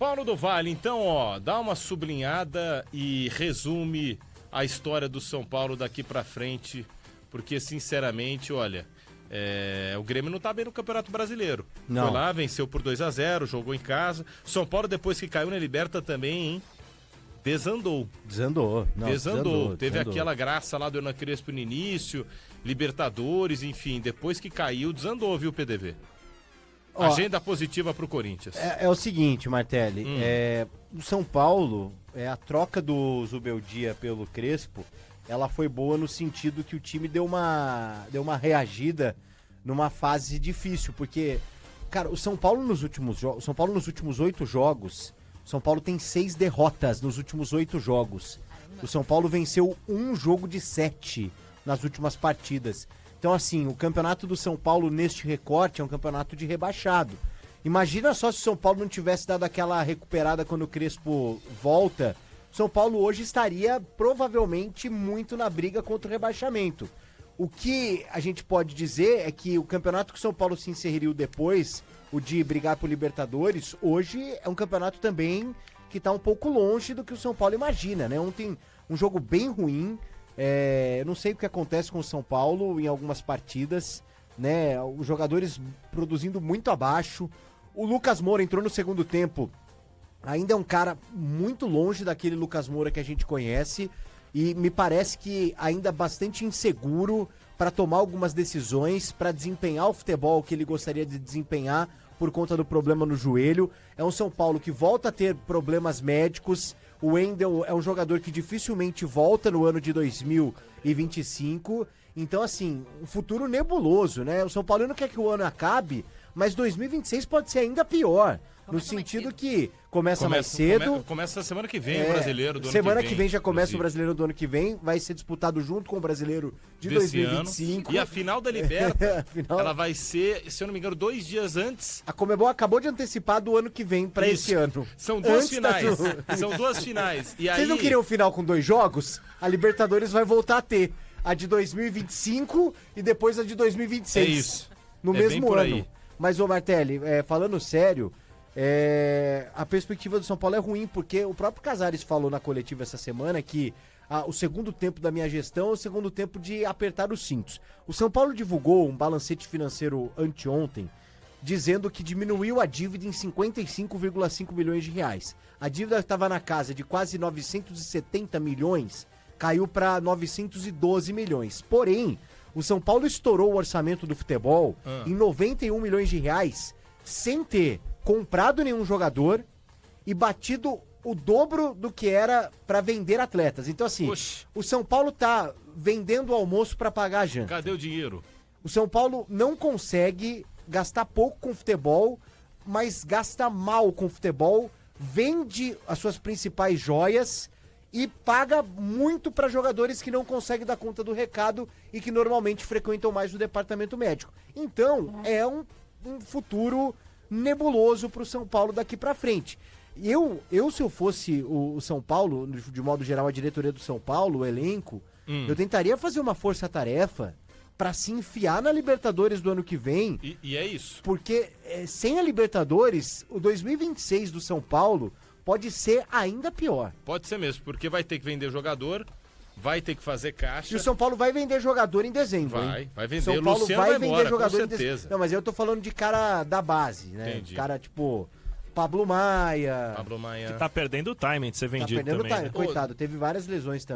Paulo do Vale, então, ó, dá uma sublinhada e resume a história do São Paulo daqui pra frente, porque, sinceramente, olha, o Grêmio não tá bem no Campeonato Brasileiro. Não. Foi lá, venceu por 2-0, jogou em casa. São Paulo, depois que caiu na Liberta também, hein? Desandou. Desandou. Teve aquela graça lá do Hernan Crespo no início, Libertadores, enfim, depois que caiu, desandou, viu, PDV? Ó, Agenda positiva pro Corinthians. É o seguinte, Martelli, o São Paulo, a troca do Zubeldia pelo Crespo, ela foi boa no sentido que o time deu uma reagida numa fase difícil, porque, cara, o São Paulo nos últimos 8 jogos, o São Paulo tem 6 derrotas nos últimos 8 jogos. O São Paulo venceu um jogo de 7 nas últimas partidas. Então, assim, o campeonato do São Paulo neste recorte é um campeonato de rebaixado. Imagina só se o São Paulo não tivesse dado aquela recuperada quando o Crespo volta. O São Paulo hoje estaria provavelmente muito na briga contra o rebaixamento. O que a gente pode dizer é que o campeonato que o São Paulo se inseriu depois, o de brigar por Libertadores, hoje é um campeonato também que está um pouco longe do que o São Paulo imagina, né? Ontem um jogo bem ruim. Eu não sei o que acontece com o São Paulo em algumas partidas, né? Os jogadores produzindo muito abaixo. O Lucas Moura entrou no segundo tempo. Ainda é um cara muito longe daquele Lucas Moura que a gente conhece. E me parece que ainda bastante inseguro para tomar algumas decisões, para desempenhar o futebol que ele gostaria de desempenhar por conta do problema no joelho. É um São Paulo que volta a ter problemas médicos. O Wendel é um jogador que dificilmente volta no ano de 2025. Então, assim, um futuro nebuloso, né? O São Paulo não quer que o ano acabe, mas 2026 pode ser ainda pior. No sentido que começa mais cedo. Começa semana que vem o brasileiro do ano que vem. Semana que vem já começa o brasileiro do ano que vem. Vai ser disputado junto com o brasileiro de 2025. Ano. E a final da Liberta, ela vai ser, se eu não me engano, 2 dias antes. A Conmebol acabou de antecipar do ano que vem pra esse ano. São duas finais. São duas finais. E Vocês não queriam o final com 2 jogos? A Libertadores vai voltar a ter a de 2025 e depois a de 2026. É isso. No mesmo ano. Mas, ô Martelli, falando sério, a perspectiva do São Paulo é ruim, porque o próprio Casares falou na coletiva essa semana que o segundo tempo da minha gestão é o segundo tempo de apertar os cintos. O São Paulo divulgou um balancete financeiro anteontem, dizendo que diminuiu a dívida em 55,5 milhões de reais. A dívida estava na casa de quase 970 milhões, caiu para 912 milhões. Porém, o São Paulo estourou o orçamento do futebol em 91 milhões de reais, sem ter comprado nenhum jogador e batido o dobro do que era pra vender atletas. Então, assim, o São Paulo tá vendendo o almoço pra pagar a janta. Cadê o dinheiro? O São Paulo não consegue gastar pouco com futebol, mas gasta mal com futebol, vende as suas principais joias e paga muito pra jogadores que não conseguem dar conta do recado e que normalmente frequentam mais o departamento médico. Então, é um futuro nebuloso pro São Paulo daqui pra frente. Eu se eu fosse o São Paulo, de modo geral a diretoria do São Paulo, o elenco, eu tentaria fazer uma força-tarefa pra se enfiar na Libertadores do ano que vem. E é isso. Porque sem a Libertadores, o 2026 do São Paulo pode ser ainda pior. Pode ser mesmo, porque vai ter que vender jogador, vai ter que fazer caixa. E o São Paulo vai vender jogador em dezembro, Vai vender. São Paulo Luciano vai vai vender embora, jogador com em dezembro. certeza. Não, mas eu tô falando de cara da base, né? Entendi. Cara tipo Pablo Maia. Pablo Maia. Que tá perdendo o timing de ser vendido Tá perdendo também. time, coitado. Teve várias lesões também.